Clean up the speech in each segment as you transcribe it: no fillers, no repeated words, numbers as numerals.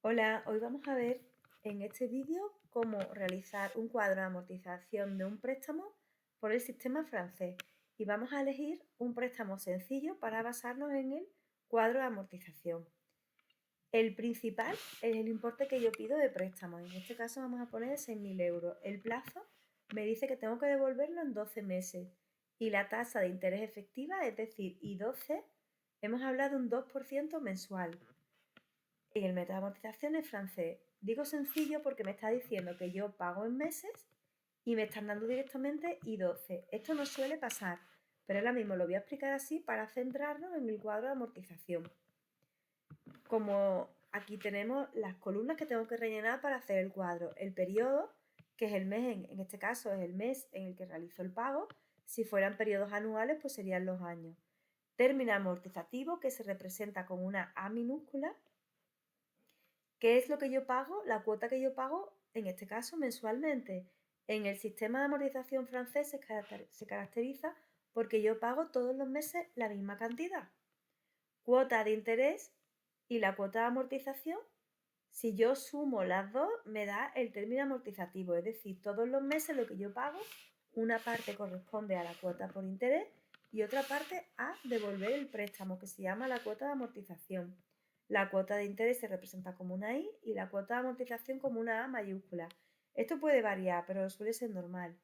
Hola, hoy vamos a ver en este vídeo cómo realizar un cuadro de amortización de un préstamo por el sistema francés y vamos a elegir un préstamo sencillo para basarnos en el cuadro de amortización. El principal es el importe que yo pido de préstamo, en este caso vamos a poner 6.000 euros. El plazo me dice que tengo que devolverlo en 12 meses y la tasa de interés efectiva, es decir, I12, hemos hablado de un 2% mensual. Y el método de amortización es francés. Digo sencillo porque me está diciendo que yo pago en meses y me están dando directamente I12. Esto no suele pasar, pero ahora mismo lo voy a explicar así para centrarnos en el cuadro de amortización. Como aquí tenemos las columnas que tengo que rellenar para hacer el cuadro. El periodo, que es el mes, en este caso es el mes en el que realizo el pago. Si fueran periodos anuales, pues serían los años. Término amortizativo, que se representa con una A minúscula. ¿Qué es lo que yo pago? La cuota que yo pago, en este caso, mensualmente. En el sistema de amortización francés se caracteriza porque yo pago todos los meses la misma cantidad. Cuota de interés y la cuota de amortización, si yo sumo las dos, me da el término amortizativo, es decir, todos los meses lo que yo pago, una parte corresponde a la cuota por interés y otra parte a devolver el préstamo, que se llama la cuota de amortización. La cuota de interés se representa como una I y la cuota de amortización como una A mayúscula. Esto puede variar, pero suele ser normal.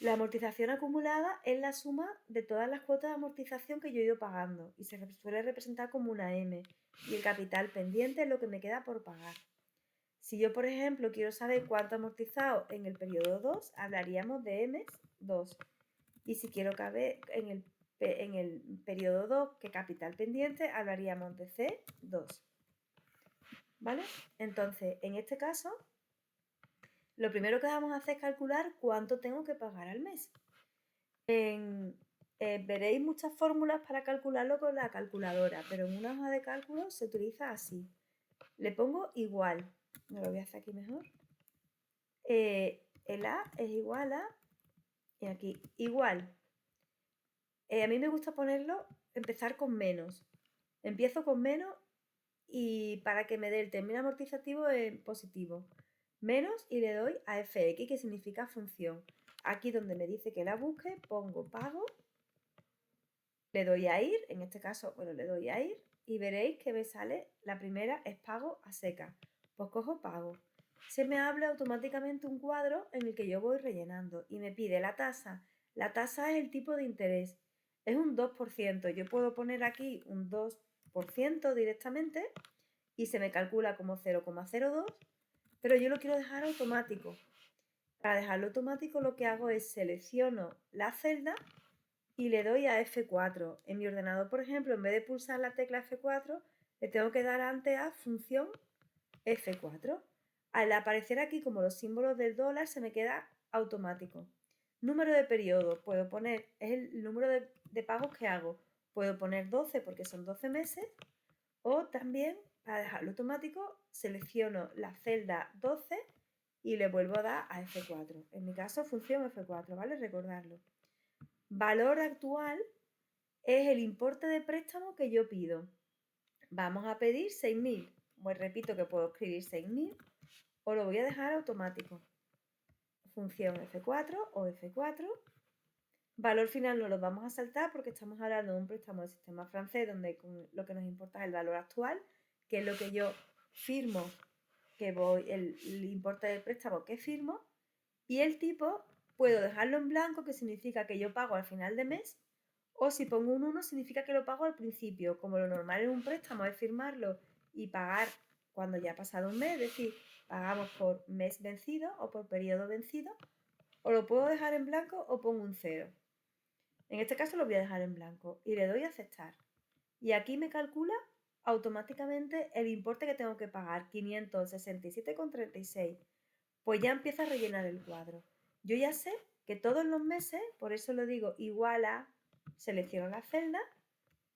La amortización acumulada es la suma de todas las cuotas de amortización que yo he ido pagando y se suele representar como una M, y el capital pendiente es lo que me queda por pagar. Si yo, por ejemplo, quiero saber cuánto he amortizado en el periodo 2, hablaríamos de M2. Y si quiero saber en el periodo 2 qué capital pendiente, hablaríamos de C2. ¿Vale? Entonces, en este caso, lo primero que vamos a hacer es calcular cuánto tengo que pagar al mes. Veréis muchas fórmulas para calcularlo con la calculadora, pero en una hoja de cálculo se utiliza así. Le pongo igual. Me lo voy a hacer aquí mejor. El A es igual a, y aquí, igual. A mí me gusta empezar con menos. Empiezo con menos y para que me dé el término amortizativo en positivo. Menos y le doy a fx, que significa función. Aquí donde me dice que la busque, pongo pago, le doy a ir, en este caso, bueno, le doy a ir y veréis que me sale, la primera es pago a secas. Pues cojo pago. Se me abre automáticamente un cuadro en el que yo voy rellenando y me pide la tasa. La tasa es el tipo de interés. Es un 2%. Yo puedo poner aquí un 2% directamente y se me calcula como 0,02, pero yo lo quiero dejar automático. Para dejarlo automático lo que hago es selecciono la celda y le doy a F4. En mi ordenador, por ejemplo, en vez de pulsar la tecla F4, le tengo que dar antes a función F4. Al aparecer aquí como los símbolos del dólar, se me queda automático. Número de periodo, puedo poner, es el número de pagos que hago. Puedo poner 12 porque son 12 meses, o también, para dejarlo automático, selecciono la celda 12 y le vuelvo a dar a F4. En mi caso, función F4, ¿vale? Recordarlo. Valor actual es el importe de préstamo que yo pido. Vamos a pedir 6.000. Pues repito que puedo escribir 6.000 o lo voy a dejar automático. Función F4 o F4. Valor final no lo vamos a saltar porque estamos hablando de un préstamo del sistema francés donde lo que nos importa es el valor actual, que es lo que yo firmo, el importe del préstamo que firmo, y el tipo puedo dejarlo en blanco, que significa que yo pago al final de mes, o si pongo un 1 significa que lo pago al principio. Como lo normal en un préstamo es firmarlo y pagar cuando ya ha pasado un mes, es decir, pagamos por mes vencido o por periodo vencido, o lo puedo dejar en blanco o pongo un 0. En este caso lo voy a dejar en blanco y le doy a aceptar. Y aquí me calcula automáticamente el importe que tengo que pagar, 567,36. Pues ya empieza a rellenar el cuadro. Yo ya sé que todos los meses, por eso lo digo igual a, selecciono la celda,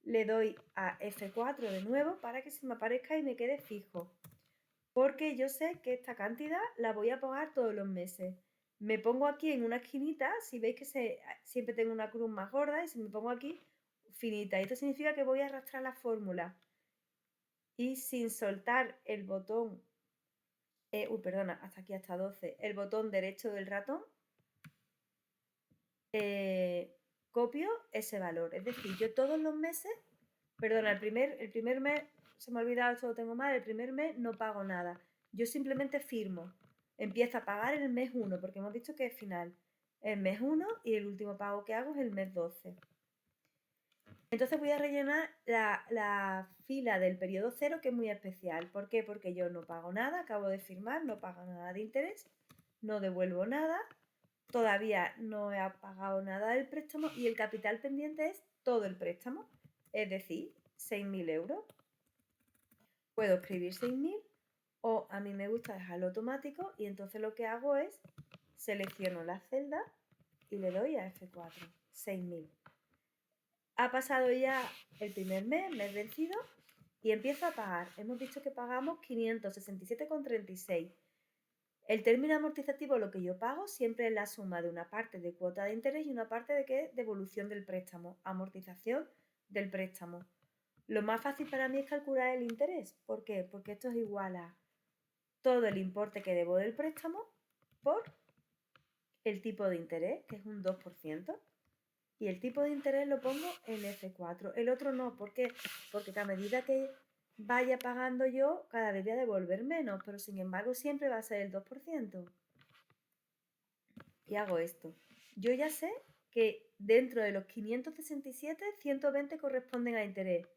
le doy a F4 de nuevo para que se me aparezca y me quede fijo. Porque yo sé que esta cantidad la voy a pagar todos los meses. Me pongo aquí en una esquinita, si veis que siempre tengo una cruz más gorda, y si me pongo aquí, finita. Esto significa que voy a arrastrar la fórmula. y sin soltar el botón, perdona, hasta aquí, hasta 12, el botón derecho del ratón, copio ese valor. Es decir, yo todos los meses, perdona, el primer mes, se me ha olvidado, esto lo tengo mal, el primer mes no pago nada. Yo simplemente firmo. Empiezo a pagar en el mes 1, porque hemos dicho que es final. El mes 1 y el último pago que hago es el mes 12. Entonces voy a rellenar la fila del periodo 0, que es muy especial. ¿Por qué? Porque yo no pago nada, acabo de firmar, no pago nada de interés, no devuelvo nada, todavía no he pagado nada del préstamo y el capital pendiente es todo el préstamo, es decir, 6.000 euros. Puedo escribir 6.000 o a mí me gusta dejarlo automático y entonces lo que hago es selecciono la celda y le doy a F4, 6.000. Ha pasado ya el primer mes vencido y empiezo a pagar. Hemos dicho que pagamos 567,36. El término amortizativo, lo que yo pago, siempre es la suma de una parte de cuota de interés y una parte de devolución del préstamo, amortización del préstamo. Lo más fácil para mí es calcular el interés. ¿Por qué? Porque esto es igual a todo el importe que debo del préstamo por el tipo de interés, que es un 2%. Y el tipo de interés lo pongo en F4. El otro no, ¿por qué? Porque a medida que vaya pagando yo, cada vez voy a devolver menos, pero sin embargo siempre va a ser el 2%. Y hago esto. Yo ya sé que dentro de los 567, 120 corresponden a interés.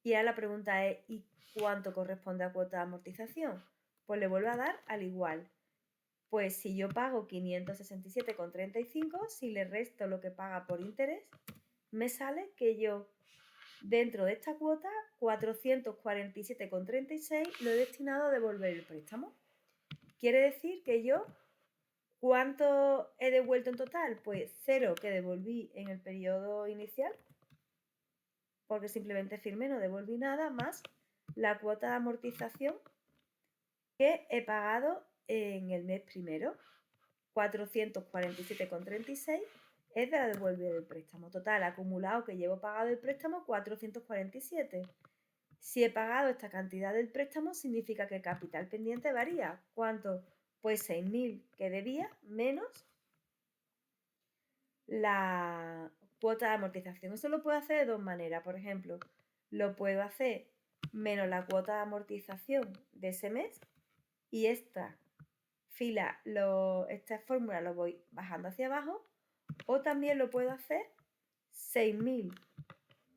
Y ahora la pregunta es, ¿y cuánto corresponde a cuota de amortización? Pues le vuelvo a dar al igual. Pues si yo pago 567,35, si le resto lo que paga por interés, me sale que yo, dentro de esta cuota, 447,36 lo he destinado a devolver el préstamo. Quiere decir que yo, ¿cuánto he devuelto en total? Pues 0 que devolví en el periodo inicial, porque simplemente firmé, no devolví nada, más la cuota de amortización que he pagado en el mes primero, 447,36 es de la devolver el préstamo. Total, acumulado que llevo pagado el préstamo, 447. Si he pagado esta cantidad del préstamo, significa que el capital pendiente varía. ¿Cuánto? Pues 6.000 que debía menos la cuota de amortización. Eso lo puedo hacer de dos maneras. Por ejemplo, lo puedo hacer menos la cuota de amortización de ese mes y esta fórmula lo voy bajando hacia abajo, o también lo puedo hacer 6.000,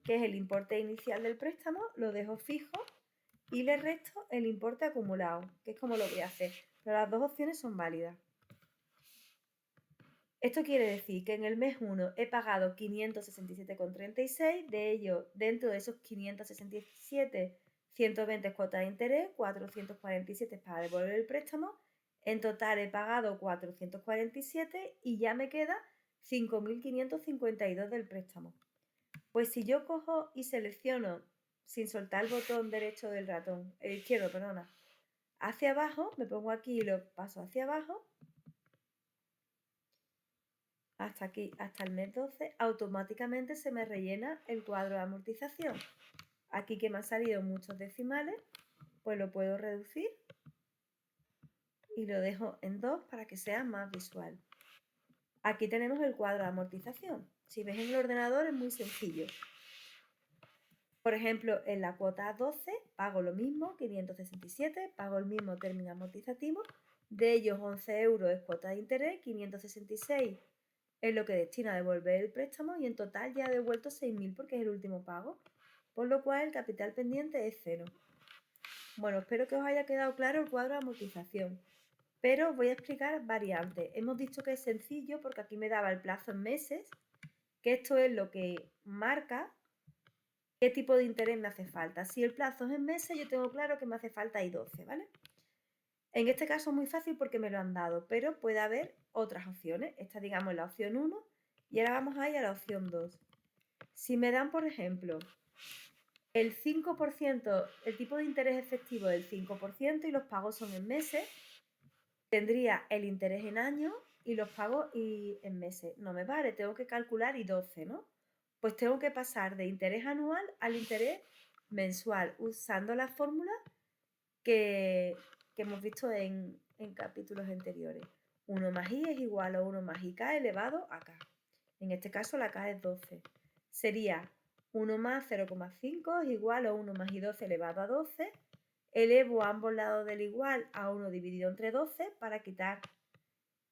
que es el importe inicial del préstamo, lo dejo fijo y le resto el importe acumulado, que es como lo voy a hacer. Pero las dos opciones son válidas. Esto quiere decir que en el mes 1 he pagado 567,36, de ello, dentro de esos 567, 120 cuotas de interés, 447 para devolver el préstamo. En total he pagado 447 y ya me queda 5.552 del préstamo. Pues si yo cojo y selecciono, sin soltar el botón derecho del ratón, el izquierdo, perdona, hacia abajo, me pongo aquí y lo paso hacia abajo, hasta aquí, hasta el mes 12, automáticamente se me rellena el cuadro de amortización. Aquí que me han salido muchos decimales, pues lo puedo reducir y lo dejo en 2 para que sea más visual. Aquí tenemos el cuadro de amortización. Si ves en el ordenador es muy sencillo. Por ejemplo, en la cuota 12 pago lo mismo, 567, pago el mismo término amortizativo, de ellos 11 euros es cuota de interés, 566 es lo que destina a devolver el préstamo y en total ya he devuelto 6.000 porque es el último pago, por lo cual el capital pendiente es 0. Bueno, espero que os haya quedado claro el cuadro de amortización, pero os voy a explicar variantes. Hemos dicho que es sencillo porque aquí me daba el plazo en meses, que esto es lo que marca qué tipo de interés me hace falta. Si el plazo es en meses, yo tengo claro que me hace falta ahí 12, ¿vale? En este caso es muy fácil porque me lo han dado, pero puede haber otras opciones. Esta, digamos, es la opción 1 y ahora vamos a ir a la opción 2. Si me dan, por ejemplo, el 5%, el tipo de interés efectivo del 5% y los pagos son en meses, tendría el interés en años y los pagos en meses. No me vale, tengo que calcular y 12, ¿no? Pues tengo que pasar de interés anual al interés mensual usando la fórmula que hemos visto en capítulos anteriores. 1 más i es igual a 1 más ik elevado a k. En este caso la k es 12. Sería 1 más 0,5 es igual a 1 más i12 elevado a 12. Elevo a ambos lados del igual a 1 dividido entre 12 para quitar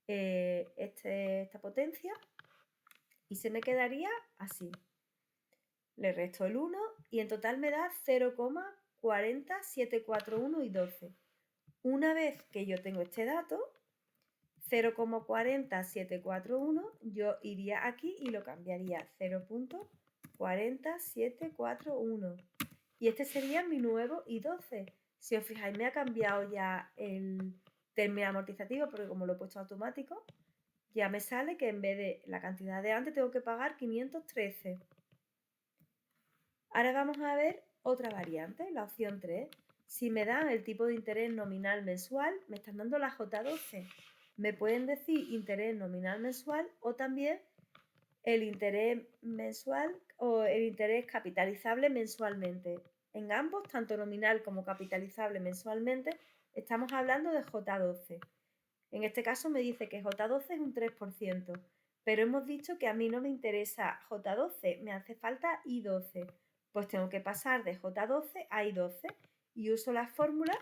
esta potencia y se me quedaría así. Le resto el 1 y en total me da 0,40741 y 12. Una vez que yo tengo este dato, 0,40741, yo iría aquí y lo cambiaría 0,40741. Y este sería mi nuevo I12. Si os fijáis, me ha cambiado ya el término amortizativo porque como lo he puesto automático, ya me sale que en vez de la cantidad de antes tengo que pagar 513. Ahora vamos a ver otra variante, la opción 3. Si me dan el tipo de interés nominal mensual, me están dando la J12. Me pueden decir interés nominal mensual o también el interés mensual o el interés capitalizable mensualmente. En ambos, tanto nominal como capitalizable mensualmente, estamos hablando de J12. En este caso me dice que J12 es un 3%, pero hemos dicho que a mí no me interesa J12, me hace falta I12. Pues tengo que pasar de J12 a I12 y uso la fórmula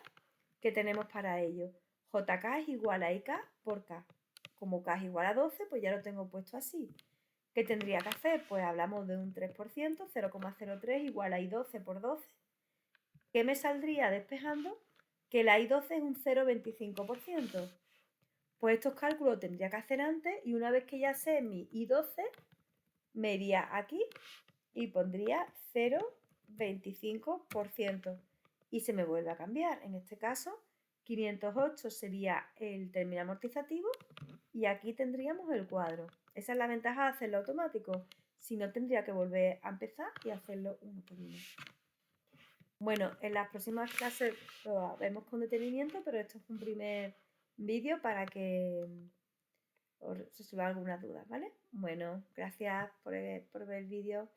que tenemos para ello. JK es igual a IK por K. Como K es igual a 12, pues ya lo tengo puesto así. ¿Qué tendría que hacer? Pues hablamos de un 3%, 0,03 igual a I12 por 12. ¿Qué me saldría despejando? Que la I12 es un 0,25%. Pues estos cálculos tendría que hacer antes y una vez que ya sé mi I12, me iría aquí y pondría 0,25% y se me vuelve a cambiar. En este caso, 508 sería el término amortizativo y aquí tendríamos el cuadro. Esa es la ventaja de hacerlo automático. Si no, tendría que volver a empezar y hacerlo uno por uno. Bueno, en las próximas clases lo vemos con detenimiento, pero esto es un primer vídeo para que os resuelva algunas dudas, ¿vale? Bueno, gracias por ver el vídeo.